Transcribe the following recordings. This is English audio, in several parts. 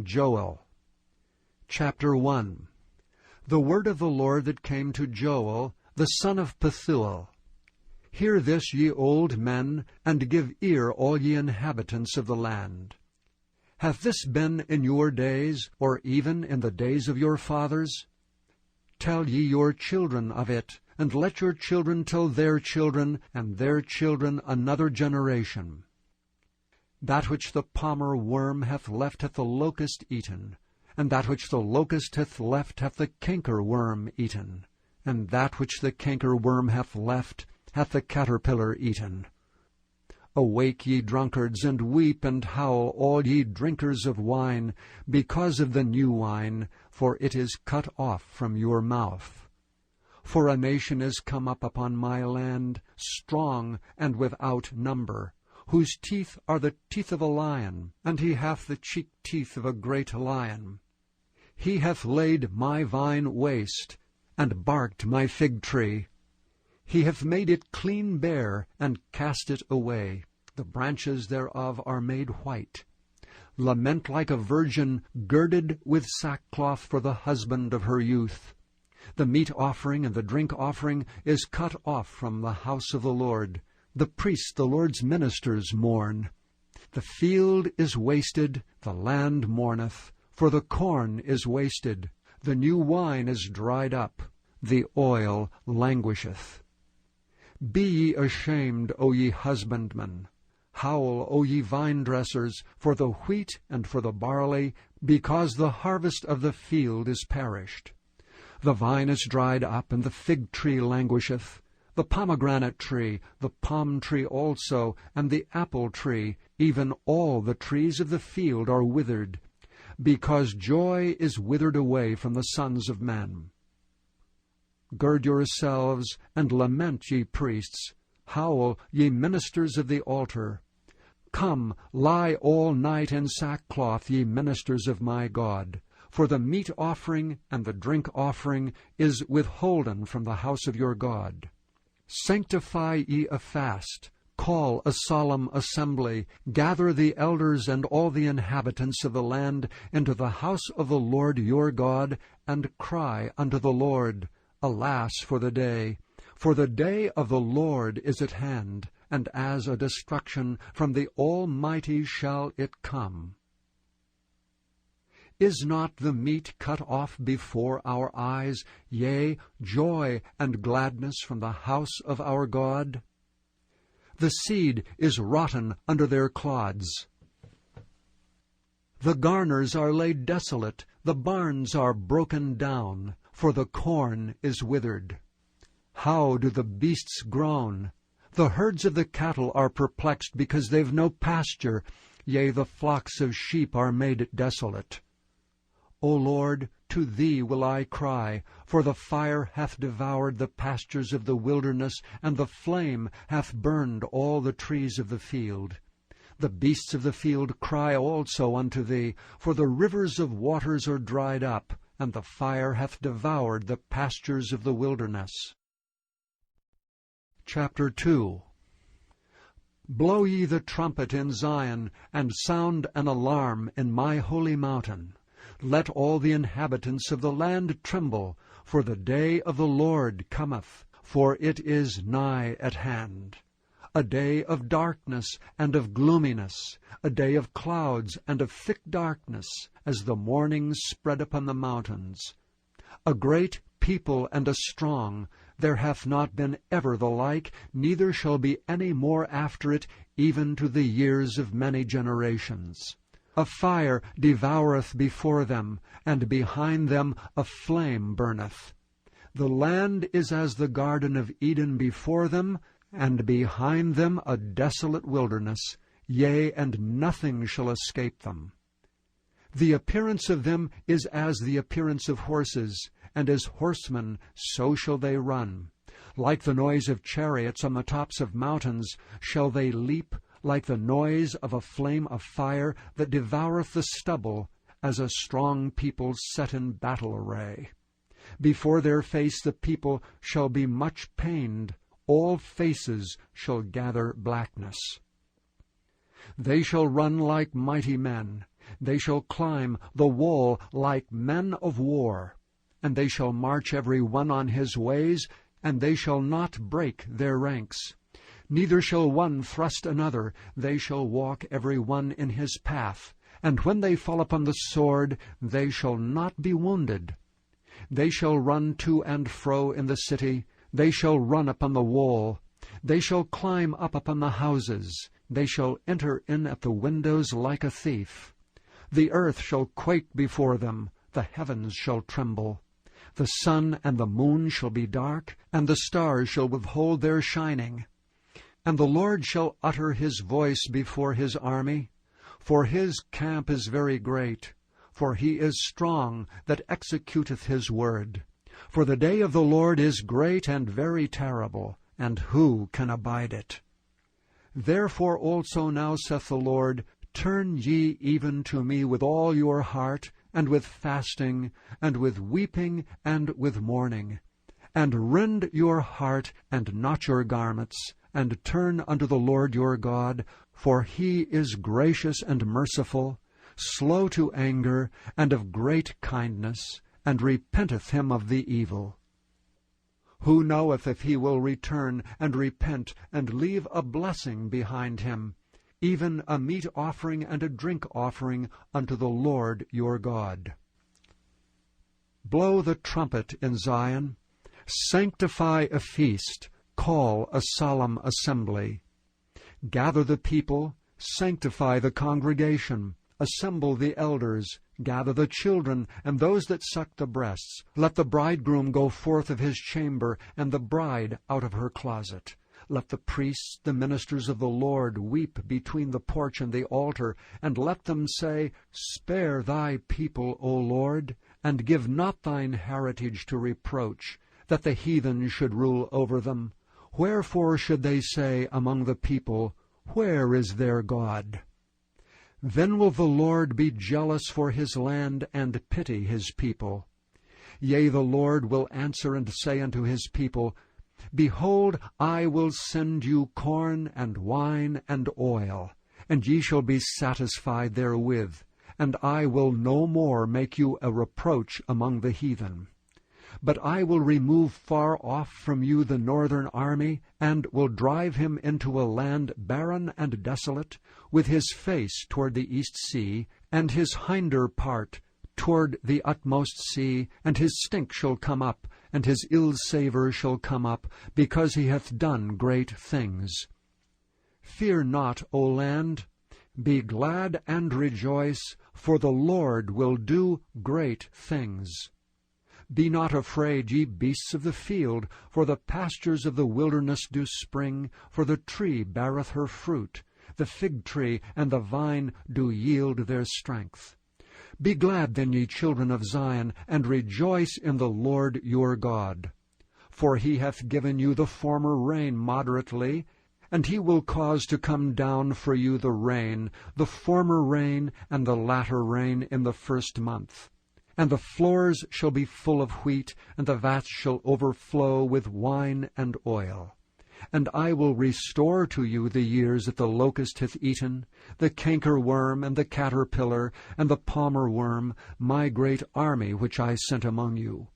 Joel. Chapter 1. The word of the Lord that came to Joel, the son of Pethuel. Hear this, ye old men, and give ear, all ye inhabitants of the land. Hath this been in your days, or even in the days of your fathers? Tell ye your children of it, and let your children tell their children, and their children another generation. That which the palmer worm hath left hath the locust eaten, and that which the locust hath left hath the canker worm eaten, and that which the canker worm hath left hath the caterpillar eaten. Awake, ye drunkards, and weep and howl, all ye drinkers of wine, because of the new wine, for it is cut off from your mouth. For a nation is come up upon my land, strong and without number, whose teeth are the teeth of a lion, and he hath the cheek teeth of a great lion. He hath laid my vine waste, and barked my fig tree. He hath made it clean bare, and cast it away. The branches thereof are made white. Lament like a virgin girded with sackcloth for the husband of her youth. The meat offering and the drink offering is cut off from the house of the Lord. The priests, the Lord's ministers, mourn. The field is wasted, the land mourneth, for the corn is wasted. The new wine is dried up, the oil languisheth. Be ye ashamed, O ye husbandmen. Howl, O ye vine-dressers, for the wheat and for the barley, because the harvest of the field is perished. The vine is dried up, and the fig tree languisheth. The pomegranate tree, the palm tree also, and the apple tree, even all the trees of the field are withered, because joy is withered away from the sons of men. Gird yourselves, and lament, ye priests. Howl, ye ministers of the altar. Come, lie all night in sackcloth, ye ministers of my God. For the meat offering and the drink offering is withholden from the house of your God. Sanctify ye a fast, call a solemn assembly, gather the elders and all the inhabitants of the land into the house of the Lord your God, and cry unto the Lord, Alas for the day of the Lord is at hand, and as a destruction from the Almighty shall it come. Is not the meat cut off before our eyes, yea, joy and gladness from the house of our God? The seed is rotten under their clods. The garners are laid desolate, the barns are broken down, for the corn is withered. How do the beasts groan? The herds of the cattle are perplexed, because they've no pasture, yea, the flocks of sheep are made desolate. O Lord, to Thee will I cry, for the fire hath devoured the pastures of the wilderness, and the flame hath burned all the trees of the field. The beasts of the field cry also unto Thee, for the rivers of waters are dried up, and the fire hath devoured the pastures of the wilderness. Chapter 2. Blow ye the trumpet in Zion, and sound an alarm in my holy mountain. Let all the inhabitants of the land tremble, for the day of the Lord cometh, for it is nigh at hand. A day of darkness and of gloominess, a day of clouds and of thick darkness, as the morning spread upon the mountains. A great people and a strong, there hath not been ever the like, neither shall be any more after it, even to the years of many generations. A fire devoureth before them, and behind them a flame burneth. The land is as the Garden of Eden before them, and behind them a desolate wilderness, yea, and nothing shall escape them. The appearance of them is as the appearance of horses, and as horsemen so shall they run. Like the noise of chariots on the tops of mountains shall they leap, like the noise of a flame of fire that devoureth the stubble, as a strong people set in battle array. Before their face the people shall be much pained, all faces shall gather blackness. They shall run like mighty men, They shall climb the wall like men of war, and they shall march every one on his ways, and they shall not break their ranks. Neither shall one thrust another, they shall walk every one in his path. And when they fall upon the sword, they shall not be wounded. They shall run to and fro in the city, they shall run upon the wall. They shall climb up upon the houses, they shall enter in at the windows like a thief. The earth shall quake before them, the heavens shall tremble. The sun and the moon shall be dark, and the stars shall withhold their shining. And the Lord shall utter his voice before his army, for his camp is very great, for he is strong that executeth his word. For the day of the Lord is great and very terrible, and who can abide it? Therefore also now saith the Lord, turn ye even to me with all your heart, and with fasting, and with weeping, and with mourning. And rend your heart, and not your garments, and turn unto the Lord your God, for he is gracious and merciful, slow to anger, and of great kindness, and repenteth him of the evil. Who knoweth if he will return and repent, and leave a blessing behind him, even a meat offering and a drink offering unto the Lord your God? Blow the trumpet in Zion, sanctify a feast, call a solemn assembly. Gather the people, sanctify the congregation, assemble the elders, gather the children, and those that suck the breasts. Let the bridegroom go forth of his chamber, and the bride out of her closet. Let the priests, the ministers of the Lord, weep between the porch and the altar, and let them say, Spare thy people, O Lord, and give not thine heritage to reproach, that the heathen should rule over them. Wherefore should they say among the people, Where is their God? Then will the Lord be jealous for his land, and pity his people. Yea, the Lord will answer and say unto his people, Behold, I will send you corn and wine and oil, and ye shall be satisfied therewith, and I will no more make you a reproach among the heathen. But I will remove far off from you the northern army, and will drive him into a land barren and desolate, with his face toward the east sea, and his hinder part toward the utmost sea, and his stink shall come up, and his ill savour shall come up, because he hath done great things. Fear not, O land, be glad and rejoice, for the Lord will do great things. Be not afraid, ye beasts of the field, for the pastures of the wilderness do spring, for the tree beareth her fruit, the fig tree and the vine do yield their strength. Be glad then, ye children of Zion, and rejoice in the Lord your God. For he hath given you the former rain moderately, and he will cause to come down for you the rain, the former rain and the latter rain in the first month. And the floors shall be full of wheat, and the vats shall overflow with wine and oil. And I will restore to you the years that the locust hath eaten, the cankerworm, and the caterpillar, and the palmer worm, my great army which I sent among you.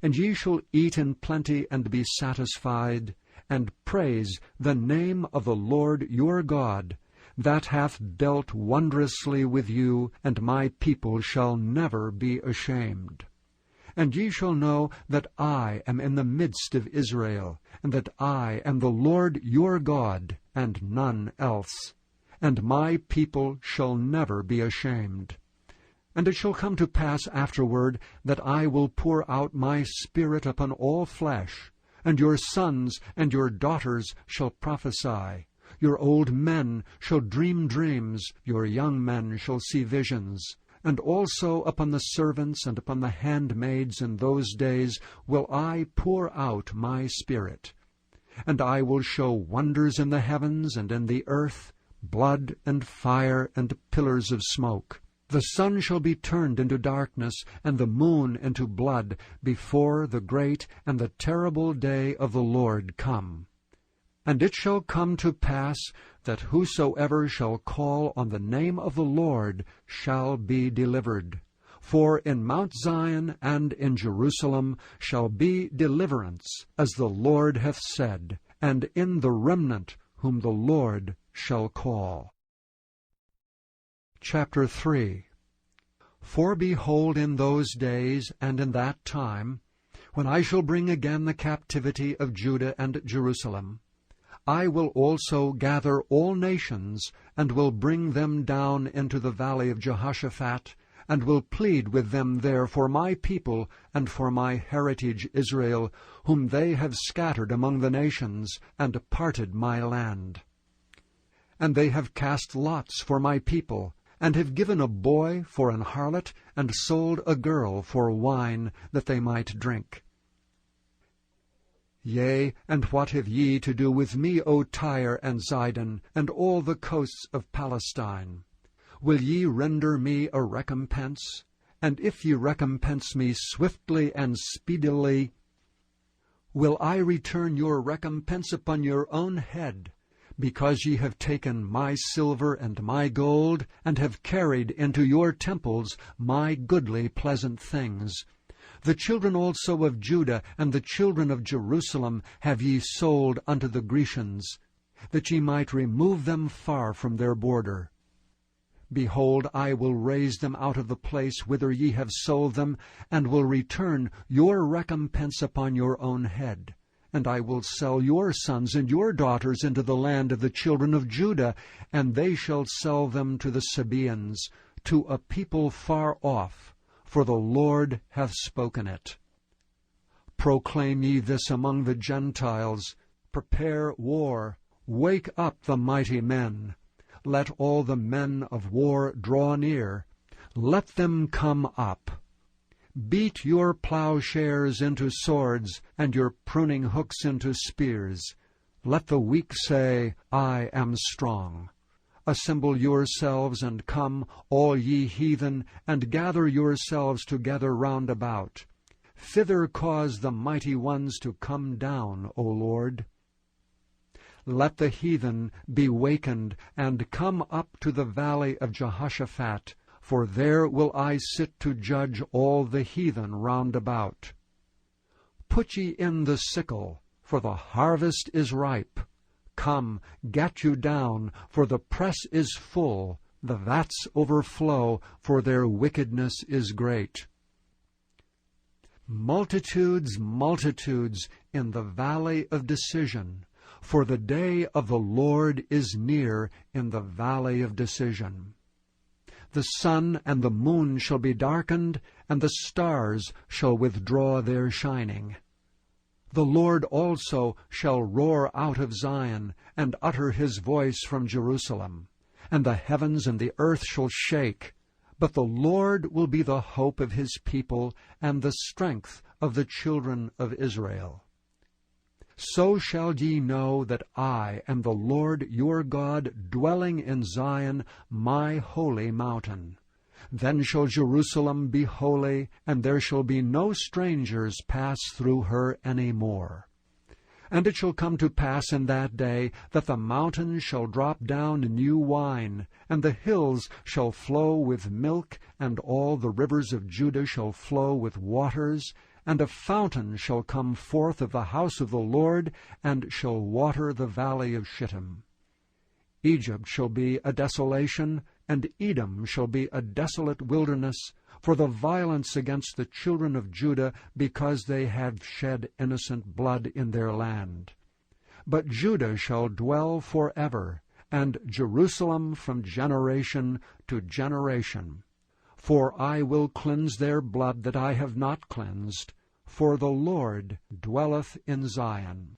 And ye shall eat in plenty and be satisfied, and praise the name of the Lord your God, that hath dealt wondrously with you, and my people shall never be ashamed. And ye shall know that I am in the midst of Israel, and that I am the Lord your God, and none else. And my people shall never be ashamed. And it shall come to pass afterward that I will pour out my Spirit upon all flesh, and your sons and your daughters shall prophesy. Your old men shall dream dreams, your young men shall see visions. And also upon the servants and upon the handmaids in those days will I pour out my Spirit. And I will show wonders in the heavens and in the earth, blood and fire and pillars of smoke. The sun shall be turned into darkness, and the moon into blood, before the great and the terrible day of the Lord come. And it shall come to pass that whosoever shall call on the name of the Lord shall be delivered. For in Mount Zion and in Jerusalem shall be deliverance, as the Lord hath said, and in the remnant whom the Lord shall call. Chapter 3. For behold, in those days and in that time, when I shall bring again the captivity of Judah and Jerusalem, I will also gather all nations, and will bring them down into the valley of Jehoshaphat, and will plead with them there for my people and for my heritage Israel, whom they have scattered among the nations, and parted my land. And they have cast lots for my people, and have given a boy for an harlot, and sold a girl for wine, that they might drink. Yea, and what have ye to do with me, O Tyre and Zidon, and all the coasts of Palestine? Will ye render me a recompense? And if ye recompense me swiftly and speedily, will I return your recompense upon your own head, because ye have taken my silver and my gold, and have carried into your temples my goodly pleasant things? The children also of Judah and the children of Jerusalem have ye sold unto the Grecians, that ye might remove them far from their border. Behold, I will raise them out of the place whither ye have sold them, and will return your recompense upon your own head. And I will sell your sons and your daughters into the land of the children of Judah, and they shall sell them to the Sabaeans, to a people far off, for the Lord hath spoken it. Proclaim ye this among the Gentiles, prepare war, wake up the mighty men. Let all the men of war draw near, let them come up. Beat your plowshares into swords, and your pruning hooks into spears. Let the weak say, I am strong. Assemble yourselves, and come, all ye heathen, and gather yourselves together round about. Thither cause the mighty ones to come down, O Lord. Let the heathen be wakened, and come up to the valley of Jehoshaphat, for there will I sit to judge all the heathen round about. Put ye in the sickle, for the harvest is ripe. Come, get you down, for the press is full, the vats overflow, for their wickedness is great. Multitudes, multitudes in the valley of decision, for the day of the Lord is near in the valley of decision. The sun and the moon shall be darkened, and the stars shall withdraw their shining. The Lord also shall roar out of Zion, and utter his voice from Jerusalem. And the heavens and the earth shall shake. But the Lord will be the hope of his people, and the strength of the children of Israel. So shall ye know that I am the Lord your God, dwelling in Zion, my holy mountain. Then shall Jerusalem be holy, and there shall be no strangers pass through her any more. And it shall come to pass in that day that the mountains shall drop down new wine, and the hills shall flow with milk, and all the rivers of Judah shall flow with waters, and a fountain shall come forth of the house of the Lord, and shall water the valley of Shittim. Egypt shall be a desolation, and Edom shall be a desolate wilderness, for the violence against the children of Judah, because they have shed innocent blood in their land. But Judah shall dwell forever, and Jerusalem from generation to generation. For I will cleanse their blood that I have not cleansed, for the Lord dwelleth in Zion.